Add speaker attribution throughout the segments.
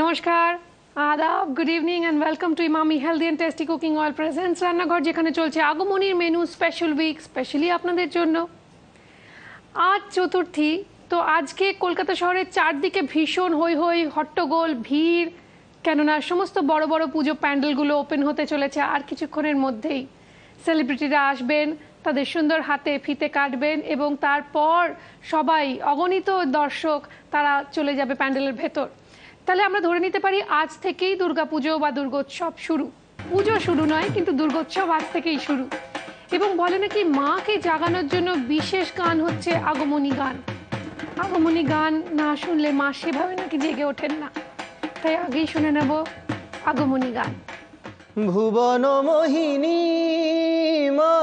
Speaker 1: নমস্কার, আদাব, good evening and welcome to Emami healthy and tasty cooking oil presents রান্নাঘর, যেখানে চলছে আগমনীর মেনু স্পেশাল উইক স্পেশালি আপনাদের জন্য। আজ চতুর্থী, তো আজকে কলকাতা শহরের চারদিকে ভীষণ হই হই হট্টগোল ভিড়, কেননা সমস্ত বড় বড় পুজো প্যান্ডেলগুলো ওপেন হতে চলেছে আর কিছুক্ষণের মধ্যেই। সেলিব্রিটিরা আসবেন, তাদের সুন্দর হাতে ফিতে কাটবেন এবং তারপর সবাই অগণিত দর্শক তারা চলে যাবে প্যান্ডেলের ভেতর। তাহলে আমরা ধরে নিতে পারি আজ থেকেই দুর্গাপুজো বা দুর্গোৎসব শুরু। পুজো শুরু নয়, কিন্তু দুর্গোৎসব আজ থেকেই শুরু। এবং বলে নাকি মাকে জাগানোর জন্য বিশেষ গান হচ্ছে আগমনী গান। আগমনী গান না শুনলে মা সেভাবে নাকি জেগে ওঠেন না, তাই আগেই শুনে নেব আগমনী গান।
Speaker 2: ভুবন মোহিনী মা,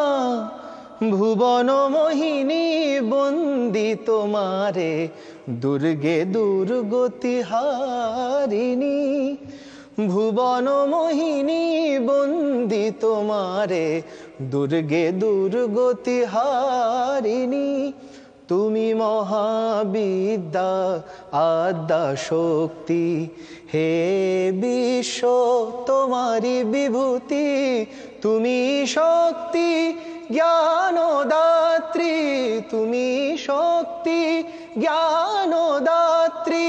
Speaker 2: ভুবন মোহিনী বন্দি তোমারে, দুর্গে দুর্গতি হারিণী। ভুবন মোহিনী বন্দি তোমারে, দুর্গে দুর্গতি হারিণী। তুমি মহাবিদ্যা আদ্যা শক্তি, হে বিশ্ব তোমারি বিভূতি। তুমি শক্তি জ্ঞানদাত্রী, তুমি শক্তি জ্ঞানদাত্রী,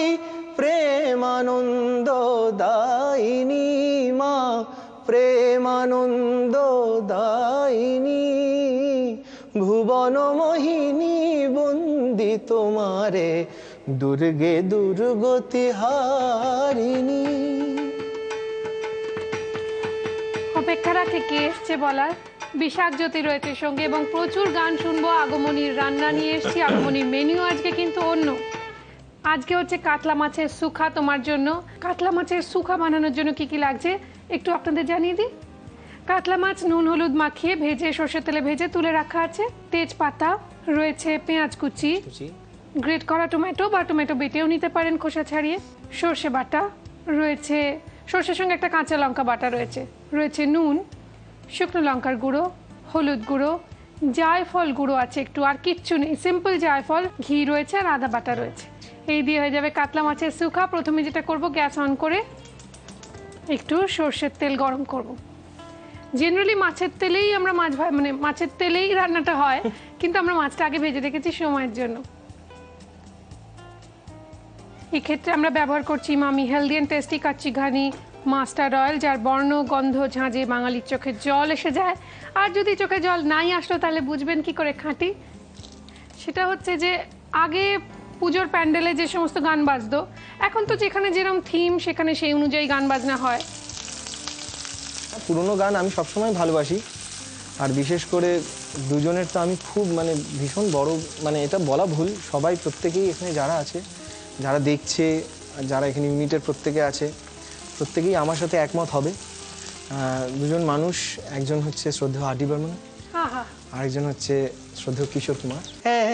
Speaker 2: প্রেমানন্দ দায়িনী মা, প্রেমানন্দ দায়িনী। ভুবন মোহিনী বন্দি তোমারে, দুর্গে দুর্গতি হারিণী।
Speaker 1: অপেক্ষা রাখে কে এসছে বলার। বিশাখ জ্যোতি রয়েছে সঙ্গে এবং প্রচুর গান শুনবো। আগমনীর রান্না নিয়ে এসছি, আগমনীর মেনু আজকে কিন্তু অন্য। আজকে হচ্ছে কাতলা মাছের সুখা তোমার জন্য। কাতলা মাছের সুখা বানানোর জন্য কি কি লাগছে একটু আপনাদের জানিয়ে দিই। কাতলা মাছ নুন হলুদ মাখিয়ে ভেজে সর্ষের তেলে ভেজে তুলে রাখা আছে। তেজপাতা রয়েছে, পেঁয়াজ কুচি, গ্রেট করা টমেটো বা টমেটো বেটেও নিতে পারেন খোসা ছাড়িয়ে, সর্ষে বাটা রয়েছে, সর্ষের সঙ্গে একটা কাঁচা লঙ্কা বাটা রয়েছে, রয়েছে নুন, শুকনো লঙ্কার গুঁড়ো, হলুদ গুঁড়ো, জায়ফল গুঁড়ো আছে একটু, আর কিচ্ছু নেই, সিম্পল জায়ফল, ঘি রয়েছে আর আদা বাটা রয়েছে। এই দিয়ে হয়ে যাবে কাতলা মাছের সুখা। প্রথমে যেটা করব, গ্যাস অন করে একটু সর্ষের তেল গরম করব। জেনারেলি মাছের তেলেই আমরা মাছের তেলেই রান্নাটা হয়, কিন্তু আমরা মাছটা আগে ভেজে রেখেছি সময়ের জন্য। এক্ষেত্রে আমরা ব্যবহার করছি Emami healthy and tasty kacchi ঘানি মাস্টার্ড অয়েল, যার বর্ণ গন্ধ ঝাঁঝে বাঙালির চোখে জল এসে যায়। আর যদি চোখে জল নাই আসলো তাহলে বুঝবেন কি করে খাঁটি। সেটা হচ্ছে যে আগে পুজোর প্যান্ডেলে যে সমস্ত গান বাজতো, এখন তো যেখানে যেরকম থিম সেখানে সেই অনুযায়ী গান বাজনা হয়।
Speaker 2: পুরোনো গান আমি সবসময় ভালোবাসি, আর বিশেষ করে দুজনের তো আমি খুব ভীষণ বড়, এটা বলা ভুল, সবাই প্রত্যেকেই এখানে যারা আছে, যারা দেখছে, যারা এখানে ইউনিটের প্রত্যেকে আছে, প্রত্যেকেই আমার সাথে একমত হবে। দুজন মানুষ, একজন হচ্ছে শ্রদ্ধেয় আর ডি বর্মন, আরেকজন হচ্ছে শ্রদ্ধেয় কিশোর কুমার।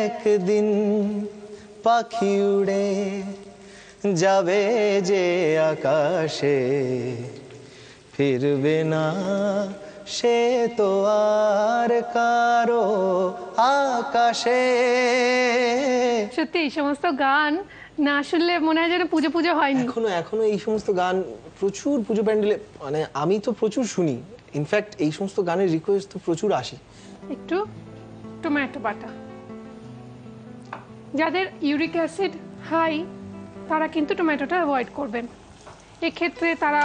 Speaker 2: একদিন পাখি উড়ে যাবে যে আকাশে, ফিরবে না সে তো আর কারো আকাশে।
Speaker 1: সত্যি এই সমস্ত গান না শুনলে মনে হয় যেন পুজো পুজো হয়নি।
Speaker 2: এখনো এই সমস্ত গান প্রচুর পুজো প্যান্ডেলে, আমি তো প্রচুর শুনি। ইনফ্যাক্ট এই সমস্ত গানের রিকোয়েস্ট তো প্রচুর আসে।
Speaker 1: একটু টমেটো বাটা, যাদের ইউরিক অ্যাসিড হাই তারা কিন্তু টমেটোটা অ্যাভয়েড করবেন। এক্ষেত্রে তারা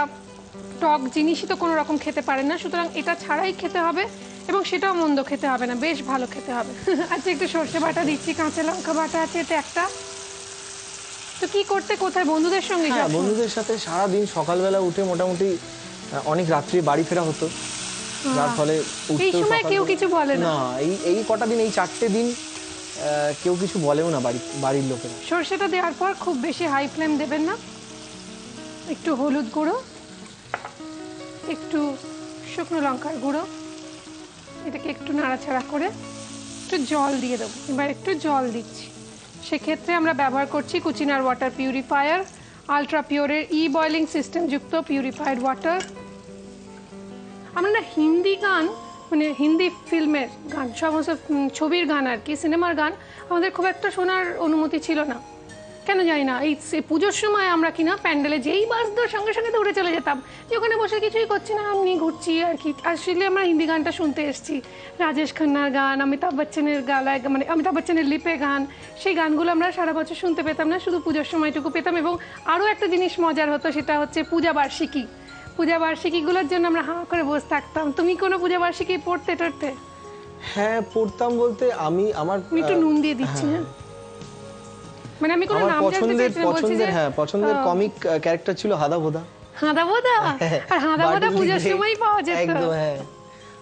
Speaker 1: টক জিনিসই তো কোনো রকম খেতে পারেন না, সুতরাং এটা ছাড়াই খেতে হবে এবং সেটাও মন্দ খেতে হবে না, বেশ ভালো খেতে হবে। আচ্ছা, একটু সর্ষে বাটা দিচ্ছি, কাঁচা লঙ্কা বাটা আছে এতে একটা। তো কি করতে কোথায়? বন্ধুদের সঙ্গে?
Speaker 2: বন্ধুদের সাথে সারাদিন সকালবেলা উঠে মোটামুটি অনেক রাত্রি বাড়ি ফেরা হতো, যার ফলে
Speaker 1: এই সময় কেউ কিছু বলে না।
Speaker 2: এই কটা দিন, এই 4টে দিন কেউ কিছু বলেও না বাড়ির লোকেরা।
Speaker 1: সর্ষেটা দেওয়ার পর খুব বেশি হাই ফ্লেম দেবেন না। একটু হলুদ গুঁড়ো, একটু শুকনো লঙ্কার গুঁড়ো, এটাকে একটু নাড়াচাড়া করে একটু জল দিয়ে দেবো। এবার একটু জল দিচ্ছি, সেক্ষেত্রে আমরা ব্যবহার করছি কুচিনার ওয়াটার পিউরিফায়ার, আলট্রা পিওরের বয়লিং সিস্টেম যুক্ত পিউরিফাইড ওয়াটার। আমরা না হিন্দি গান মানে হিন্দি ফিল্মের গান, সমস্ত ছবির গান আর কি, সিনেমার গান আমাদের খুব একটা শোনার অনুমতি ছিল না। কেন জানি না এই পুজোর সময় আমরা কিনা প্যান্ডেলে যেই বাজতো সঙ্গে সঙ্গে দৌড়ে চলে যেতাম, যে ওখানে বসে কিছুই করছি না, আমি ঘুরছি আর কি। আসলে আমরা হিন্দি গানটা শুনতে এসেছি, রাজেশ খান্নার গান, অমিতাভ বচ্চনের গালায়, মানে অমিতাভ বচ্চনের লিপে গান, সেই গানগুলো আমরা সারা বছর শুনতে পেতাম না, শুধু পুজোর সময়টুকু পেতাম। এবং আরও একটা জিনিস মজার হতো, সেটা হচ্ছে পূজা বার্ষিকী। পূজা বার্ষিকীগুলোর জন্য আমরা হাঁ করে বসে থাকতাম। তুমি কোনো পূজা বার্ষিকী পড়তে টড়তে?
Speaker 2: হ্যাঁ পড়তাম বলতে আমি
Speaker 1: একটু নুন দিয়ে দিচ্ছি। হ্যাঁ, মানে আমি কোনো
Speaker 2: আমার
Speaker 1: নাম
Speaker 2: পছন্দের কমিক ক্যারেক্টার ছিল হাদা ভোদা।
Speaker 1: হাদা ভোদা, আর হাদা ভোদা পূজার সময় পাওয়া যেত
Speaker 2: একদম। হ্যাঁ,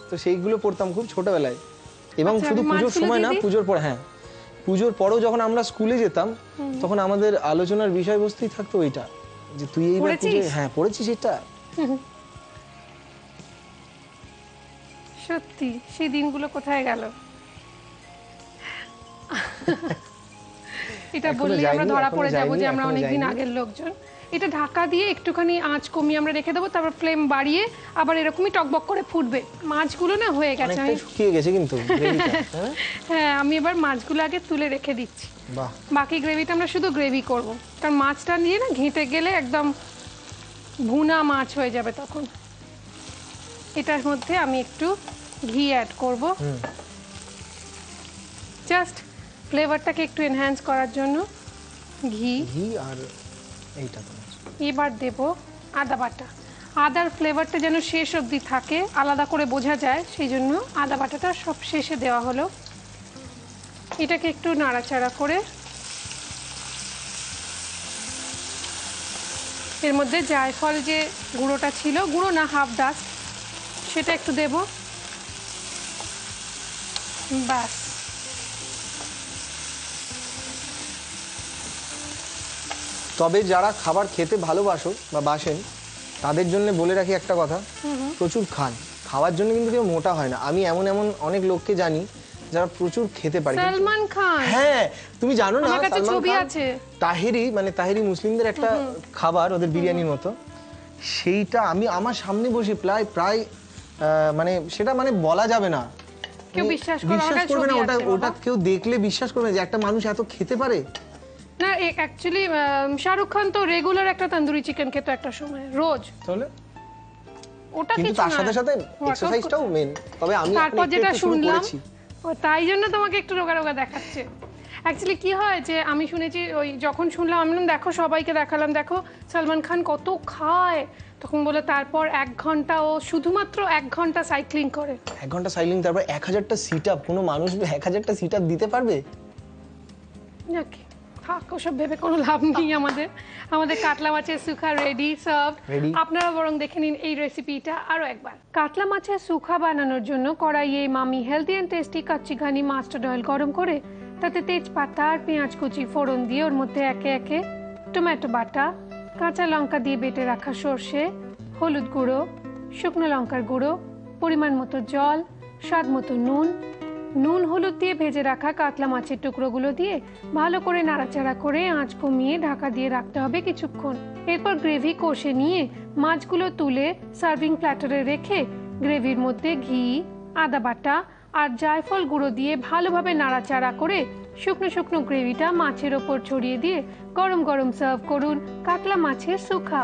Speaker 2: তো সেইগুলো পড়তাম খুব ছোটবেলায়। এবং
Speaker 1: আচ্ছা,
Speaker 2: শুধু পুজোর সময় না, পুজোর পর, হ্যাঁ পুজোর পরেও যখন আমরা স্কুলে যেতাম তখন আমাদের আলোচনার বিষয়বস্তুই থাকতো ওইটা, যে তুই এইবার পুজোয় পড়েছিস এটা।
Speaker 1: সত্যি সেই দিনগুলো কোথায় গেল? এটা বললে আমরা ধরা পড়ে যাবো যে আমরা অনেকদিন আগের লোকজন। এটা ঢাকা দিয়ে একটুখানি আঁচ কমিয়ে আমরা রেখে দেবো, তারপর ফ্লেম বাড়িয়ে আবার এরকমই টকবক করে ফুটবে। মাছগুলো না হয়ে গেছে,
Speaker 2: অনেকটাই শুকিয়ে গেছে কিন্তু গ্রেভিটা।
Speaker 1: হ্যাঁ, আমি এবার মাছগুলো আগে তুলে রেখে দিচ্ছি।
Speaker 2: বাহ,
Speaker 1: বাকি গ্রেভিটা আমরা শুধু গ্রেভি করব, কারণ মাছটা নিয়ে না ঘেঁটে গেলে একদম ভুনা মাছ হয়ে যাবে তখন। এটার মধ্যে আমি একটু ঘি অ্যাড করব, জাস্ট ফ্লেভারটাকে একটু এনহ্যান্স করার জন্য ঘি।
Speaker 2: আর এইটা তো
Speaker 1: এবার দেব আদা বাটা। আদার ফ্লেভারটা যেন শেষ অবধি থাকে, আলাদা করে বোঝা যায়, সেই জন্য আদা বাটাটা সব শেষে দেওয়া হলো। এটাকে একটু নাড়াচাড়া করে এর মধ্যে জায়ফল যে গুঁড়োটা ছিল, গুঁড়ো না হাফ ডাস্ট, সেটা একটু দেব। ব্যাস,
Speaker 2: তবে যারা খাবার খেতে ভালোবাসো বা বাসেন তাদের জন্য বলে রাখি একটা কথা, প্রচুর খান। খাওয়ার জন্য কিন্তু কেউ মোটা হয় না। আমি এমন অনেক লোককে জানি যারা প্রচুর খেতে পারে।
Speaker 1: সালমান খান,
Speaker 2: হ্যাঁ তুমি জানো না,
Speaker 1: আমার কাছে
Speaker 2: সালমান
Speaker 1: ছবি
Speaker 2: খান
Speaker 1: আছে।
Speaker 2: তাহেরি মুসলিমদের একটা খাবার, ওদের বিরিয়ানির মতো, সেইটা আমি আমার সামনে বসে প্রায় মানে সেটা মানে বলা যাবে না,
Speaker 1: কেউ বিশ্বাস
Speaker 2: করবে না। ওটা কেউ দেখলে বিশ্বাস করবে না যে একটা মানুষ এত খেতে পারে।
Speaker 1: না, অ্যাকচুয়ালি শাহরুখ খান তো রেগুলার একটা তন্দুরি চিকেন খেত একটা সময়, রোজ।
Speaker 2: তাহলে
Speaker 1: ওটা
Speaker 2: কিন্তু
Speaker 1: কিছু
Speaker 2: তার সাথে সাথে এক্সারসাইজটাও মেন। তবে আমি
Speaker 1: তারপর যেটা শুনলাম,
Speaker 2: করেছি,
Speaker 1: তাই জন্য তোমাকে একটু রোগা রোগা দেখাচ্ছে। অ্যাকচুয়ালি কি হয় যে আমি শুনেছি, ওই যখন শুনলাম আমি বললাম দেখো, সবাইকে দেখালাম দেখো সালমান খান কত খায়, তখন বলে তারপর 1 ঘন্টা ও শুধুমাত্র 1 ঘন্টা সাইক্লিং করে।
Speaker 2: 1 ঘন্টা সাইক্লিং, তারপর 1000টা সিট আপ। কোনো মানুষ 1000টা সিট আপ দিতে পারবে?
Speaker 1: নাকি থাক, ওসব ভেবে কোনো লাভ নেই। আমাদের কাতলা মাছের সুখা রেডি, সার্ভ। আপনারা বরং দেখে নিন এই রেসিপিটা আরো একবার। কাতলা মাছের সুখা বানানোর জন্য কড়াইয়ে মামি হেলদি অ্যান্ড টেস্টি কাচ্চি ঘানি মাস্টার্ড অয়েল গরম করে তাতে তেজপাতা আর পেঁয়াজ কুচি ফোড়ন দিয়ে ওর মধ্যে একে একে টমেটো বাটা, কাঁচা লঙ্কা দিয়ে বেটে রাখা সর্ষে, হলুদ গুঁড়ো, শুকনো লঙ্কার গুঁড়ো, পরিমাণ মতো জল, স্বাদ মতো নুন হলুদ দিয়ে ভেজে রাখা কাতলা মাছের টুকরোগুলো দিয়ে ভালো করে নাড়াচাড়া করে আঁচ কমিয়ে ঢাকা দিয়ে রাখতে হবে কিছুক্ষণ। এরপর গ্রেভি কষে নিয়ে মাছগুলো তুলে সার্ভিং প্ল্যাটারে রেখে গ্রেভির মধ্যে ঘি, আদা বাটা আর জায়ফল গুঁড়ো দিয়ে ভালোভাবে নাড়াচাড়া করে শুকনো শুকনো গ্রেভিটা মাছের ওপর ছড়িয়ে দিয়ে গরম গরম সার্ভ করুন কাতলা মাছের সুখা।